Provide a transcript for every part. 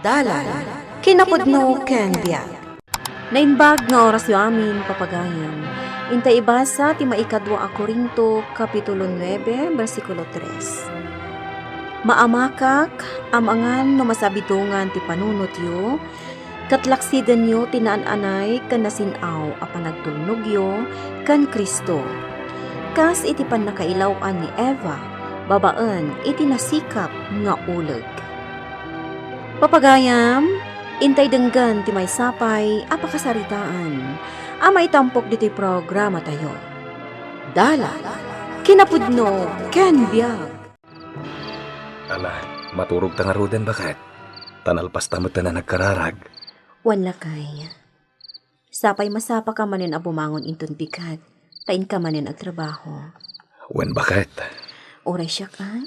Dalan, kinapudno ken biag. Nainbag nga oras yo amin, papagayan. Intay ibasa ti maikadwa a Korinto, Kapitulo 9, versikulo 3. Maamakak, amangan no masabidungan ti panunot yo, katlaksiden yo tinaan-anay kan nasinaw a panagtulnog yo kan Kristo. Kas iti panakailawan ni Eva, babaan iti nasikap nga uleg. Papagayam, intay denggan ti may sapay apakasaritaan, amay tampok dito'y programa tayo. Dala, kinapudno, ken biag. Ala, maturog ta nga ruden bakit? Tanalpas tamot na nagkararag. Wan lakay. Sapay masapa ka manin abumangon inton bigat, tain ka manin agtrabaho. Wen bakit? Oray siya ka?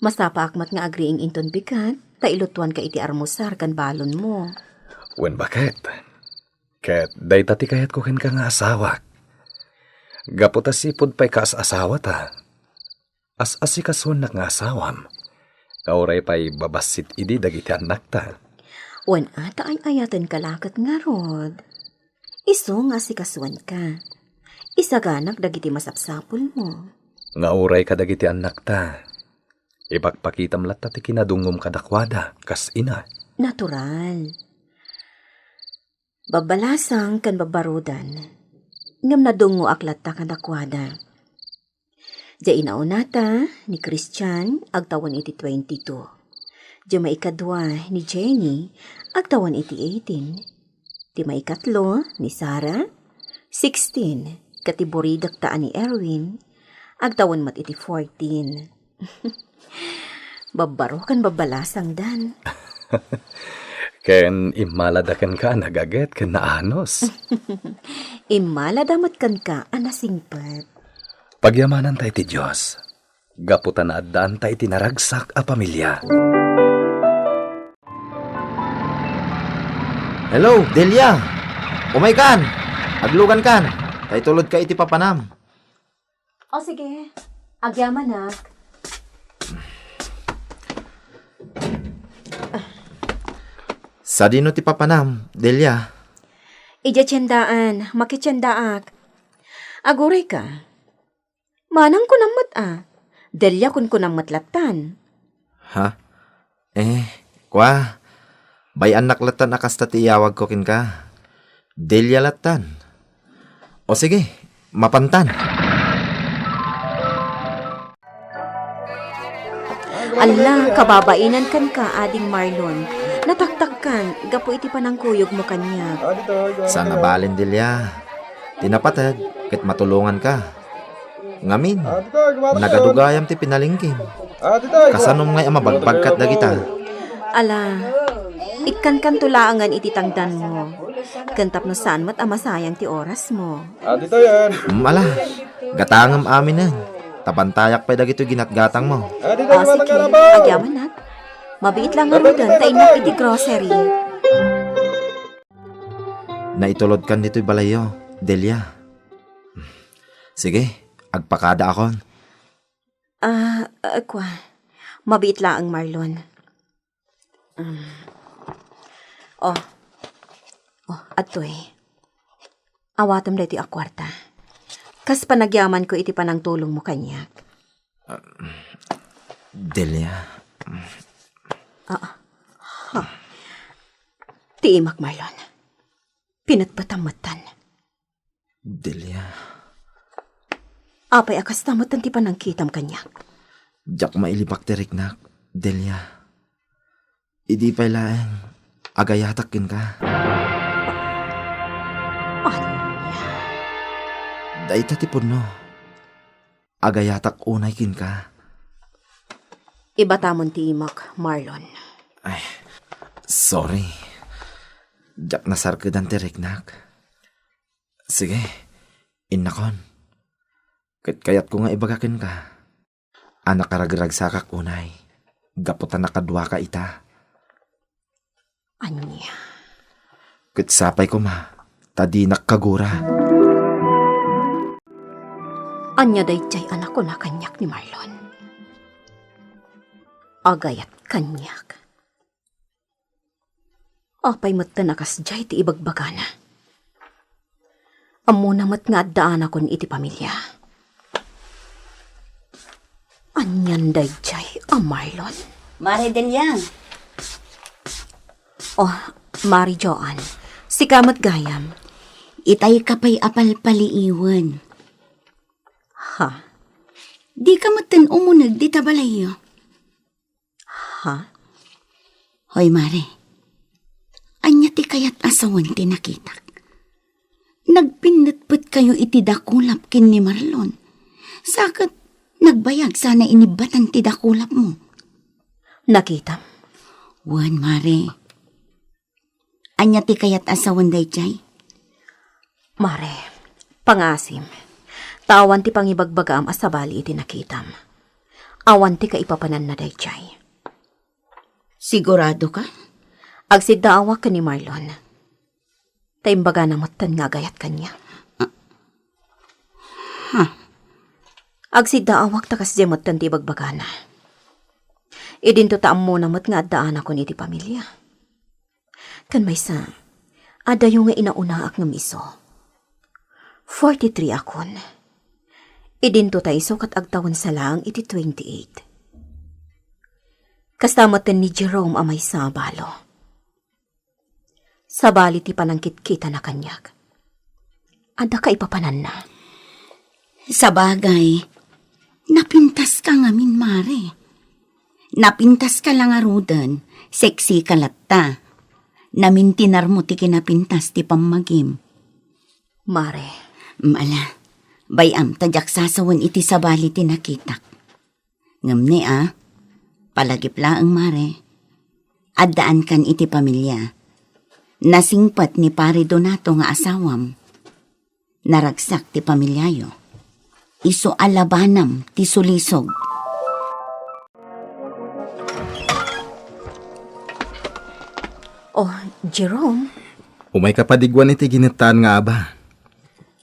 Masapa akmat nga agriing inton bigat, tailutuan ka iti armusar kan balon mo. Wen bakit? Ket day tati kayat ko ken ka nga asawa. Gaputa sipod pa'y ka asawa ta. As-asikason na nga asawam. Kauray pa'y babasit idi dagiti anak ta. Wan ata ay ayatan kalakat nga rod. Iso nga sikasuan ka. Isaganak dagiti masapsapol mo. Nga uray ka dagiti anak ta. Ipagpakitam latta ti kinadungom kadakwada, kas ina. Natural. Babalasang kan babarudan. Ngam nadungo aklat ta kadakwada. Diya inaunata ni Christian agtawan iti 22. Diya maikadwa ni Jenny agtawan iti 18. Di maikatlo ni Sarah 16. Katiburidak taan ni Erwin agtawan mat iti 14. Babaro kan babalasang dan. Ken imaladakan ka nagaget ken naanos. Imaladamat kan ka anasingpat. Pagyamanan tayo ti Diyos. Gaputan na addaan tayo tinaragsak a pamilya. Hello, Delia. Umay kan. Aglugan kan. Tay tulod ka iti papanam. O sige, agyaman na. Sa dino ti papanam, Delia. Ija tiyandaan, makityandaak. Aguray ka. Manang kunamat Delia kun kunamat latan. Ha? Kwa. Bay anak latan akas ti iyawag ko kin ka. Delia latan. O sige, mapantan. Ala, kababainan kan ka, ading Marlon. Nataktakkan, gapo iti panangkuyog mo kanya. Sana balin, Delia. Tinapatag, kit matulungan ka. Ngamin, nagadugayam ti pinalingkin. Kasanom ngay mabagbagkat da kita. Ala, ikan kan tulaangan iti tangdan mo. Kantap no saan mat amasayang ti oras mo. Mala, gatangam amin na. Tapantayak pa dagito ginatgatang mo. Sige, agyaman na. Mabiit lang nga rudan, tainak iti grocery. Naitulod kan dito'y balayo, Delia. Sige, agpakada akon. Kwa. Mabiit lang ang Marlon. Atoy. Awatam da iti akwarta. Kas panagyaman ko iti panang tulong mo kanya. Delia. Tiimak, Marlon. Pinatpatamatan. Delia. Apay akas tamatan ti panang kitam kanya. Jak mailibak teriknak, Delia. Idi pa'y laeng, agayatakin ka. Anya? Daita ti puno. Agayatak unay kin ka. Ibatamon ti imak, Marlon. Ay, sorry. Jak nasarkedan teriknak. Sige, innakon. Kayat ko nga ibagakin ka. Anak karagrag sakak unay. Gaputan nakadwa ka ita. Anya? Sapay ko ma. Tadinak kagura. Anya dayjay anak ko na kanyak ni Marlon. Agayat kanyak. Apay mat nakas jay ti ibagbagana. Amo namat nga daan akon iti pamilya. Anyan day jay, Marlon. Mare Delia, Oh, Mari Joan, si kamat gayam. itay ka pa'y apal paliiwan. Ha? Di ka matan umunag di tabalayo. Ha? Hoy Mare, anya ti kayat asawan ti nakitak. Nagpinatput kayo iti dakulap kin ni Marlon. Sakat nagbayag sana inibatan ti dakulap mo. Nakita? Wan Mare, anya ti kayat asawan day jay. Mare, pangasim. Tawan ti pangibagbagam asabali iti nakitam. Awan ti kaipapanan na day jay. Sigurado ka? Agsidaawa ka ni Marlon. Taimbaga na matan nga gayat kanya. Agsidaawak takas jemot tan ti bagbagana. Idinto taam mo na mat nga daan ako ni ti pamilya. Kan may sa, adayo nga inaunaak ng miso. 43 akon. Idinto ta iso kat agtawan sa lang iti 28. Kastamatan ni Jerome amay sa balo. Sabali ti panangkit kita na kanyak. Ada ka ipapanan na. Sa bagay, napintas ka ngamin, Mare. Napintas ka lang arudan, sexy ka latta. Namintinar mo ti kinapintas ti pamagim. Mare, Mala, bayam tadyak sasawan iti sabali ti nakitak. Ngamni palagip laang Mare. Addaan kan iti pamilya. Nasingpat ni Pare Donato nga asawam. Naragsak ti pamilyayo. Iso alabanam ti sulisog. oh, Jerome, Umay kapadigwan iti ginitaan nga aba.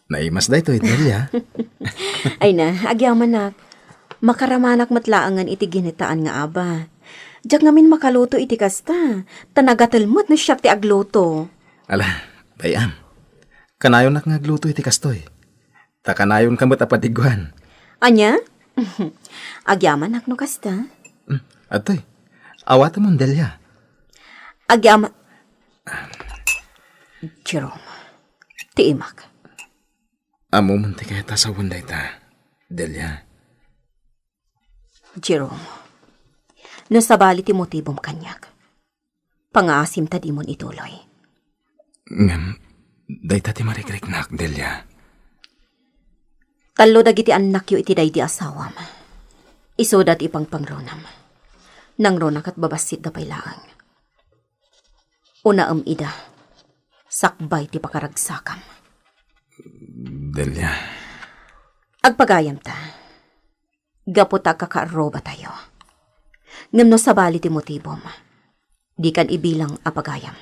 Naimas da ito, Delia. ay na, agyaman nak. Makaramanak matlaangan iti ginitaan nga aba. Diyak ngamin makaluto iti kasta. Tanagatalmot na siya ti agluto. Ala, bayam. Kanayon nak ngagluto iti kastoy. Ta kanayon kamot apadigwan. Anya? Agyaman nak no kasta. Atoy, awata mo, Delia. Agyaman... Jerome, tiimak. Amo man ti kaya tasawan da ita, Delia. Jerome, nasabali ti motibom kanyak. Pangaasim ta di mon ituloy. Ngam, da ita ti marikriknak, Delia. Talo dagiti anak yu iti day di asawam. Isodat ipang pangronam. Nang ronak at babasit da pailaang. Una ida, sakbay ti pakaragsakam. Delia. Agpagayam ta. Gaputa kakaroba tayo. Ngam no sabali ti motibom. Di kan ibilang apagayam.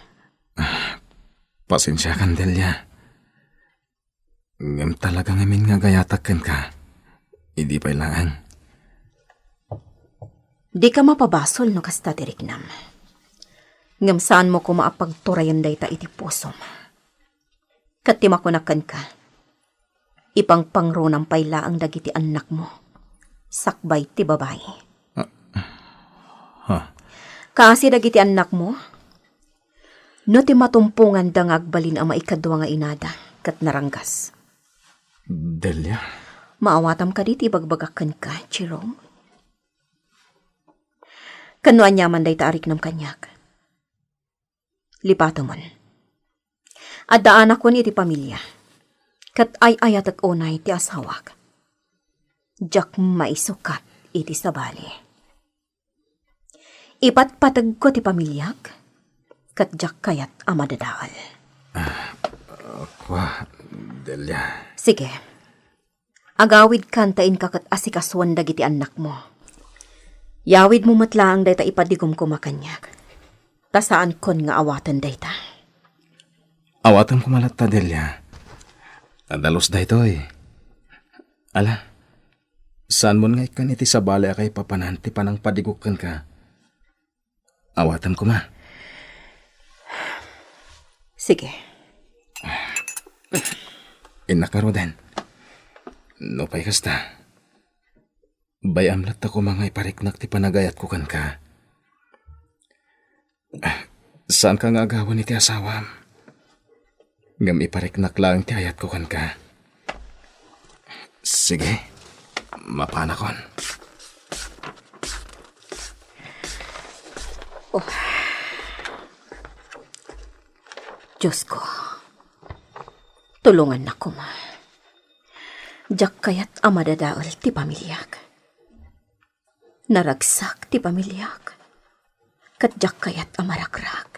Pasensya kan, Delia. Ngam talaga ngamin nga gayatakan ka. Hindi pailaan. Di ka mapabasol no kasta ti riknam. Ngam saan mo ko maapagturayan day ta iti pusom. Katimakunakan ka. Ipang pangro ng payla ang dagiti anak mo. Sakbay ti babae. Kasi dagiti anak mo, no ti matumpungan dangagbalin ang maikadwa nga inada kat naranggas. Delia? Maawatam ka diti bagbagakan ka, Jerome. Kanuan yaman day taarik ng kanyak. Lipatamon. Adaan ako ni iti pamilya. Kat ay ayat at unay ti asawak. Jak maisukat iti sabali. Ipatpatag ko ti pamilyak. Kat jak kayat amadadaal. Wah, Delia. Sige. Agawid kantain kakat asikaswan dagiti anak mo. Yawid mo matlaang dayta ipadigom ko makanyak. Tasaan kon nga awatan dayta. Awatan ko malatta, Delia. Adalos da ito eh. Ala, saan mo nga ikan iti sabali akay papananti panang padigukan ka? Awatan ko ma. Sige. Inak nga Roden. No pa'y kasta. Bayamlat ako mga ipariknak ti panagayat ko kan ka. Saan ka nga agawan ni ti asawa? Ngam ipariknak lang ti ayat ko kan ka. Sige, mapanakon. Diyos ko, tulungan na ko ma. Diyak kayat amadadaol ti pamilyak. Naragsak ti pamilyak. Kat diyak kayat amarakrak.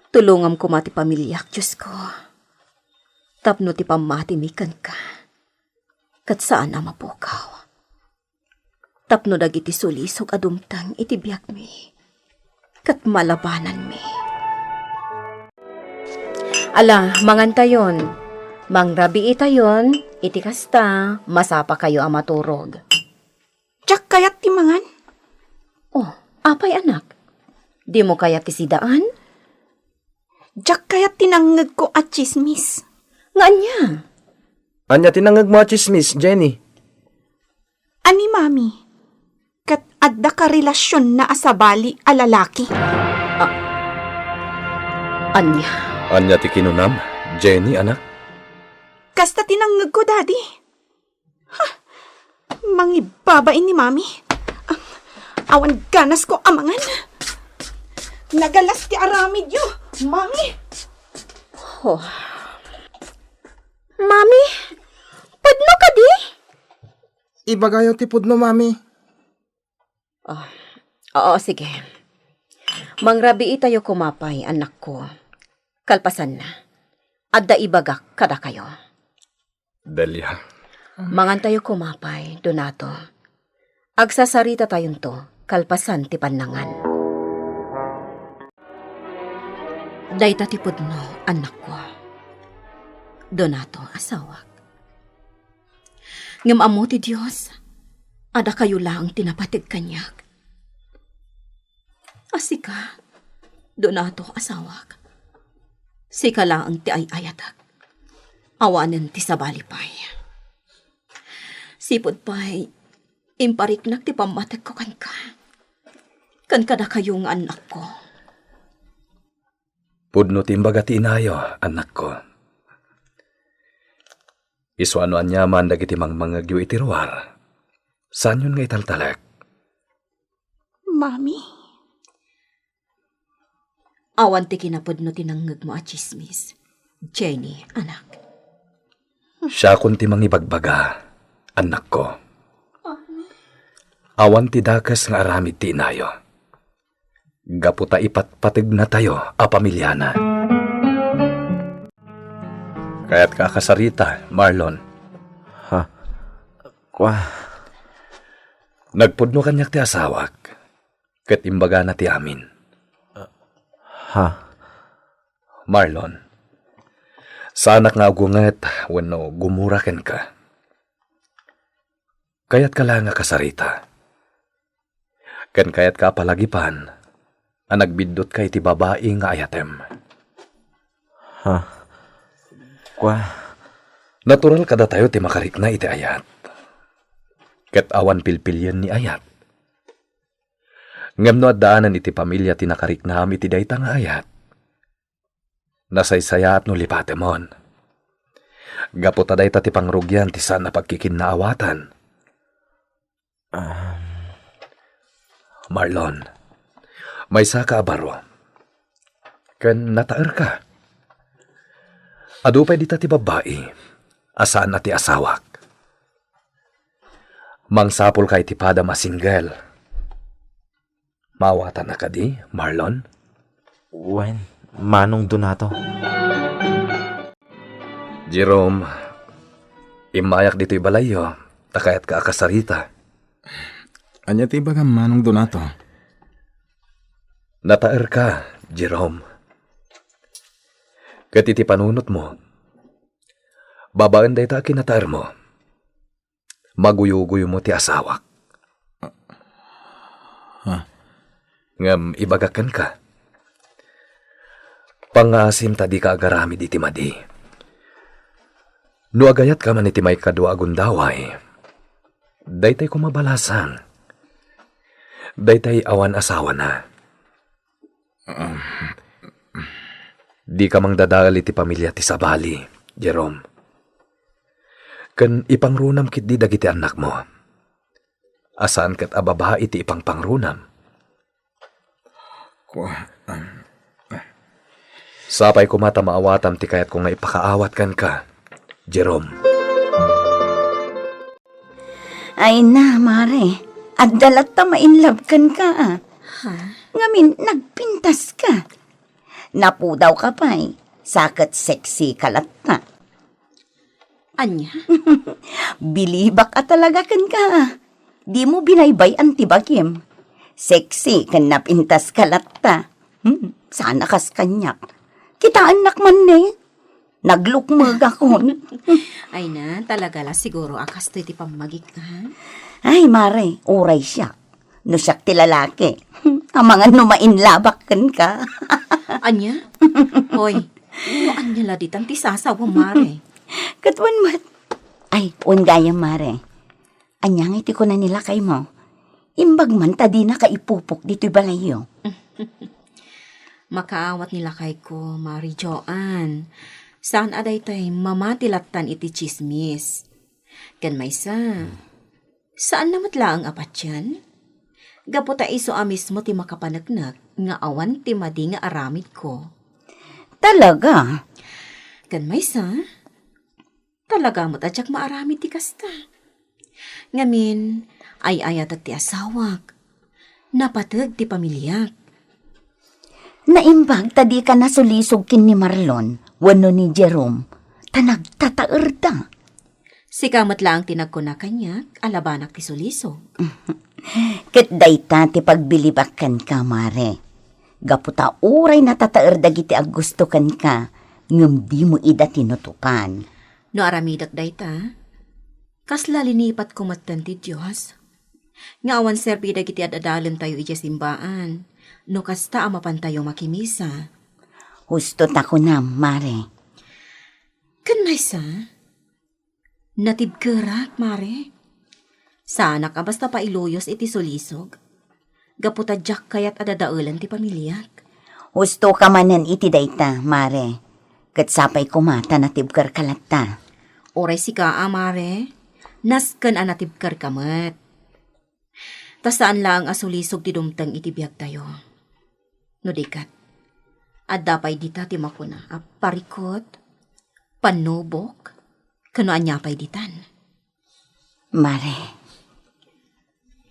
Tulungam ko ma ti pamilyak, Diyos ko. Tapno ti pamatimikan ka. Kat saan na mapukaw. Tapno dagiti sulisog adumtang iti biyak mi. Kat malabanan mi. Ala, mangantayon. Mangrabi itayon, iti kasta, masapa kayo amaturog. Diyak kayat ti mangan? Oh, apay anak. Di mo kaya ti sidaan? Diyak kayat tinangag ko at chismis. Nga niya. Anya tinangag mo chismis, Jenny? Ani mami, kat adda ka relasyon na asabali a lalaki. Anya. Anya ti kinunam, Jenny, anak? Kasta tinangag ko, daddy. Mangibabain ni mami. Awan ganas ko amangan. Nagalas ti aramid yo, mami. Oh. Mami, pudno ka di? Ibagayo ti pudno, mami. Oo, sige. Mangrabi itayo kumapay, anak ko. Kalpasan na. Adda ibagak kada kayo. Delia. Mangan tayo kumapay, Donato. Agsasarita tayon to, kalpasan ti panangan. Dayta ti pudno, anak ko. Donato, asawak. Ngam amo ti Diyos, ada kayo lang tinapatig kanyak. Asika, Donato, asawak. Sika lang ti ay ayatak. Awanan ti sabalipay. Sipod pa'y impariknak ti pamatag ko kan ka. Kan kada kayong anak ko. Pudno timbaga ti inayo, anak ko. Iswano anyaman dagiti mangmangagyo iti ruwar. Saan yun nga italtalak? Mami. Awan ti kinapudno tinangag mo at chismis. Jenny, anak. Siya kun ti mangibagbaga, anak ko. Awan ti dakas nga aramid ti inayo. Gaputa ipatpatig na tayo, a pamilyana. Kaya't kakasarita, Marlon. Kwa, Nagpudno kanyak ti asawak. Ket imbaga na ti amin. Marlon. Sanak nga agunget, wano gumuraken ka. Kaya't ka lang nga kasarita. Ken kaya't ka palagipan, ang nagbidot kay ti babae nga ayatem. kwa, Natural kada tayo ti makarik na iti ayat. Ket awan pilpilyan ni ayat. Ngem no at daanan iti pamilya ti nakarik na iti dayta nga ayat. Nasaysaya at no lipatemon. Gaputa dayta ti pangrugyan ti saan na pagkikinnaawatan. Marlon, may saka abaro. Ken nataer ka. Adupay dita ti babae, asaan na ti asawak. Mangsapol kay ti pada masinggel. Mawatan na ka di, Marlon? wen, manong Donato. Jerome, imayak dito'y balayo, takayat ka akasarita. Anya ti baga manong Donato. Nataer ka, Jerome. Ket iti panunot mo, babaan day ta kinataer mo. Maguyo-guyo mo ti asawak. Ngam ibagakan ka. Pangasim tadi ka agarami di timadi. No agayat ka man iti may kadwa agundaway. Daytay ko mabalasan. Daytay awan asawa na. Di ka mang dadagal iti pamilya ti Sabali, Jerome. Kan ipangrunam kit di dagiti anak mo. Asaan kat ababa iti ipangpangrunam? Sapay ko mata maawatam ti kayat ko nga ipakaawat kan ka, Jerome. Ay na, Mare. At dalat ta mainlove ka. Ha? Ngamin, nagpintas ka. Napudaw ka pa'y. Sakat sexy kalatta. Anya? Bilibak ka talaga ka. Di mo binaybay ang tibagim. Sexy kan napintas kalatta. Sana kas kanyak. Kita anak man Naglukmag ako. Ay na, talaga la siguro akas to iti pamagik ha? Ay, Mare, uray siya. No siyak ti lalaki. Ang mga numainlabak ka. Anya? Hoy, no anya la ditang ti sasawa, Mare. Katwan mat. Ay, gaya, Mare. Anyang iti ko na nila kay mo. Imbag man tadi na kaipupok dito'y balayo. Makaawat nila kay ko, Mari Joan. Saan aday tay mamatilatan iti chismis? Kan maysa, saan namatla ang apat yan? Gaputa iso amis mo ti makapanagnak, nga awan ti madi nga aramid ko. Talaga? Kan maysa, talaga mo't adyak maaramid ti kasta. Ngamin, ay ayat at ti asawak. Napatag ti pamilyak. Naimbag tadi ka nasulisog kin ni Marlon, wano ni Jerome, tanagtataer da. Si kamat lang tinagko na kanya, alabanak ti sulisog. Ket dayta ti pagbilibakan ka, Mare. Gaputa uray natataer dagiti aggusto kan ka, ngem di mo ida tinutukan. No aramidak dayta, kasla linipat kumatan ti Diyos. Nga awan serbi dagiti adadalan tayo ija simbaan, no kasta amapan tayo makimisa. Husto tako na, Mare. Kan maysa, natibkerak, Mare. Sana ka basta pa iluyos iti sulisog. Gaputadyak kayat adadaulan ti pamilyak. Husto ka manan iti dayta, Mare. Ket sapay kumata natibker kalatta. Oray si ka, Mare. Nasken anatibker kamat. Tasaan lang asulisog ti dumtang iti biag tayo. No dikat. Adda pa'y dita ti makuna, parikot, panubok, kano anya pa'y ditan. Mare.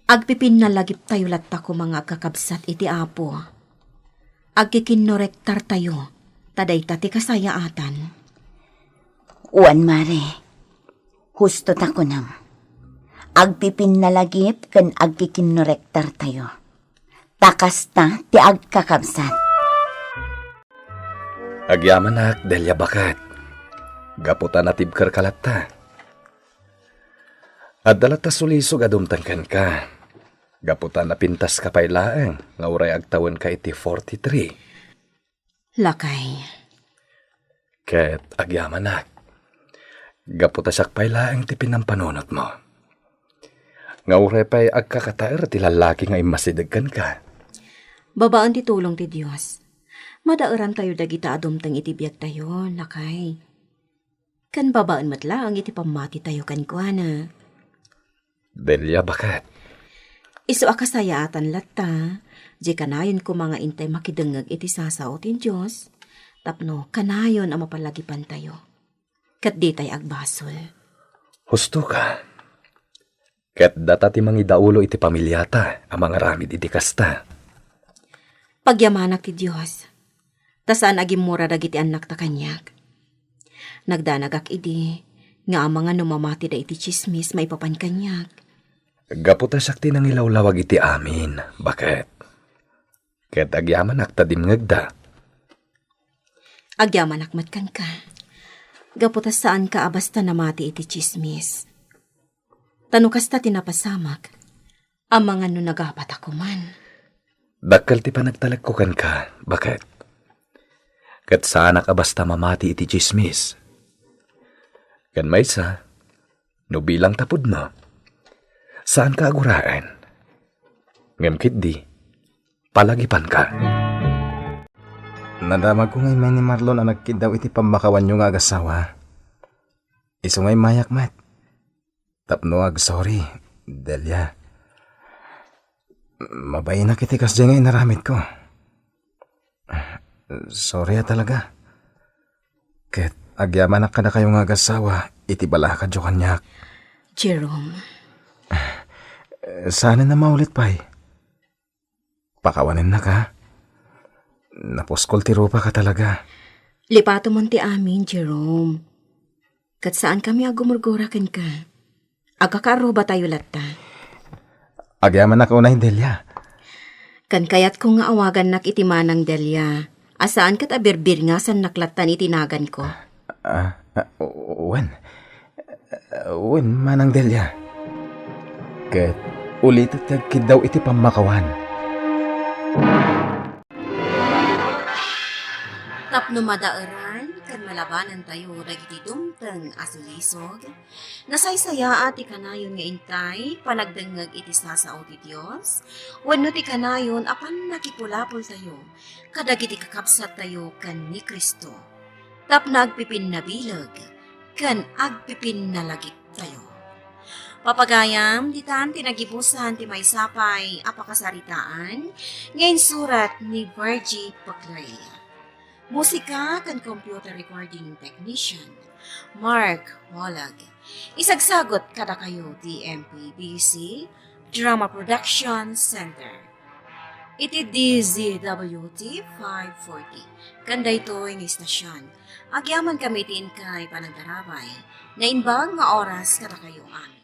Agpipin na lagip tayo latta ko mga kakabsat iti apo. Agkikinnorektar tayo, taday ti kasayaatan. Uwan, Mare. Husto tako nam. Agpipin na lagip kan agkikinnorektar tayo. Takas ta ti agkakabsat. Agyaman nak, Delia bakat. Gaputa natibker kalatta. At dalata sulisog adumtangkan ka. Gaputa napintas ka pailaeng, nga uray agtawan ka iti 43. Lakay. Ket agyaman nak. Gaputa siyak pailaeng ti pinampanunot mo. Nga uray pa'y agkakataer ti lalaki nga imasidagkan ka. Babaan ti tulong ti Diyos. Madaaran tayo dagita adumtang iti biag tayo, lakay. Kan babaan matla ang iti pamati tayo kan kuana. Delia bakat. Isu akasayaatan latta, di kanayon ko mga intay makidengag iti sasaw tin Diyos, tapno kanayon ang mapalagipan tayo. Kat di tayo agbasol. Husto ka. Ket data ti mangidaulo iti pamilyata, ang mga ramid iti kasta. Pagyamanak ti Diyos, tasaan agimura dagiti anak ta kanyak. Nagdanagak idi, nga ang mga numamati da iti chismis maipapan kanyak. Gaputa sakti nang ilawlawag iti amin, bakit? Ket agyaman akta dimngagda. Agyaman akmat ka. Gaputa saan ka abasta namati iti chismis. Tanukasta tinapasamak, ang mga nunagapat ako man. Dakkel ti panagtalagkukan ka, bakit? Kat sana ka basta mamati iti chismis. Kan maysa, no bilang tapod mo, saan ka aguraan? Ngamkit di, palagipan ka. Nadamag ko ngay may ni Marlon ang nagkid daw iti pambakawan nyo nga agasawa. Iso ngay mayak mat. Tapno ag sorry, Delia. Mabay na kitikas dyan ngay naramit ko. Sorry talaga. Ket agyaman na kada kayo nga agasawa, iti bala ka dyo kanyak. Jerome, Sana na maulit pa'y. Pakawanin na ka. Napuskol ti rupa ka talaga. Lipato mon ti amin, Jerome. Kat saan kami agumurgurakan ka? Agakaro ba tayo latta? Agyaman na kaunay, Delia. Kan kayat ko nga awagan nak itimanang Delia. Asaan kat abirbir nga san naklatan itinagan ko? Wen, manang Delia. Ket ulitit kagkid daw iti pamakawan. Tapno madaaran, kan malabanan tayo dagiti dumteng asulisog. Nasaysaya ti kanayon nga intay, panagdengag iti sasao ti Diyos. Wenno ti kanayon apan nakipulapol tayo, kadagiti kakapsat tayo kan ni Kristo. Tapno agpipin na bilag, kan agpipin na lagit tayo. Papagayam, ditan tinagibusan ti may sapay apakasaritaan, ngayon surat ni Virgie Paclay. Musika kan computer recording technician, Mark Wallag. Isagsagot kada kayo ti MPBC Drama Production Center. Iti DZWT 540. Kanda ito ang istasyon. Agyaman kami tin kay panagdarabay na inbang nga oras kada kayo amin.